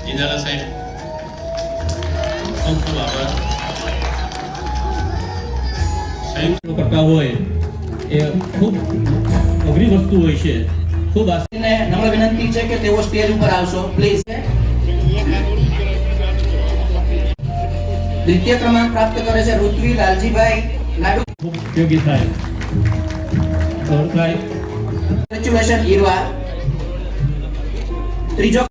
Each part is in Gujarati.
જીંજાલા સાહેબ ખૂબ ખૂબ આભાર. સંયુક્ત કરતા હોય એ ખૂબ અઘરી વસ્તુ હોય છે. ખૂબ નમ્ર વિનંતી છે કે તેઓ સ્ટેજ ઉપર આવશો પ્લીઝ. દ્વિતીય ક્રમાંક પ્રાપ્ત કરે છે ઋત્વી લાલજીભાઈ લાડુ. ખૂબ ઉપયોગી થાય. કોંગ્રેચ્યુલેશન ઈરવા. ત્રીજો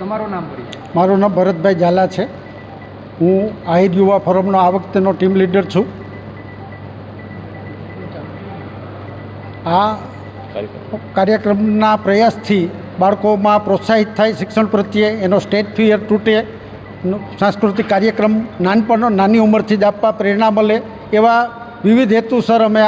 તમારું નામ પરિચય? મારું નામ ભરતભાઈ ઝાલા છે. હું આહિદ યુવા ફોરમનો આ વખતેનો ટીમ લીડર છું. આ કાર્યક્રમના પ્રયાસથી બાળકોમાં પ્રોત્સાહિત થાય શિક્ષણ પ્રત્યે, એનો સ્ટેજ ફિયર તૂટે, સાંસ્કૃતિક કાર્યક્રમ નાની ઉંમરથી જ આપવા પ્રેરણા મળે, એવા વિવિધ હેતુસર અમે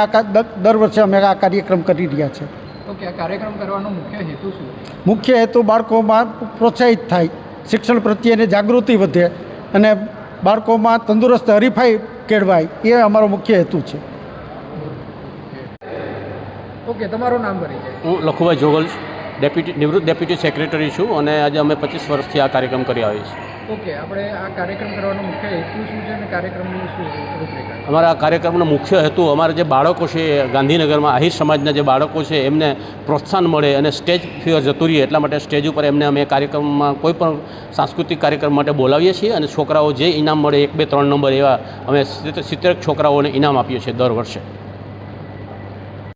દર વર્ષે અમે આ કાર્યક્રમ કરી રહ્યા છીએ. ઓકે, આ કાર્યક્રમ કરવાનો મુખ્ય હેતુ શું? મુખ્ય હેતુ બાળકોમાં પ્રોત્સાહિત થાય, શિક્ષણ પ્રત્યેની જાગૃતિ વધે અને બાળકોમાં તંદુરસ્ત હરીફાઈ કેળવાય, એ અમારો મુખ્ય હેતુ છે. ઓકે, તમારું નામ પરિચય? હું લખુભાઈ જોગલ, નિવૃત્ત ડેપ્યુટી સેક્રેટરી છું અને આજે અમે 25 વર્ષથી આ કાર્યક્રમ કરી આવીએ છીએ. ઓકે, આપણે આ કાર્યક્રમ કરવાનો મુખ્ય હેતુ શું છે અને કાર્યક્રમની શું રૂપરેખા? અમારા આ કાર્યક્રમનો મુખ્ય હેતુ અમારા જે બાળકો છે ગાંધીનગરમાં આહિર સમાજના જે બાળકો છે એમને પ્રોત્સાહન મળે અને સ્ટેજ ફિયર જતું રહે, એટલા માટે સ્ટેજ ઉપર એમને અમે કાર્યક્રમમાં કોઈ પણ સાંસ્કૃતિક કાર્યક્રમ માટે બોલાવીએ છીએ અને છોકરાઓ જે ઇનામ મળે 1, 2, 3 નંબર એવા અમે 70 છોકરાઓને ઇનામ આપીએ છીએ દર વર્ષે.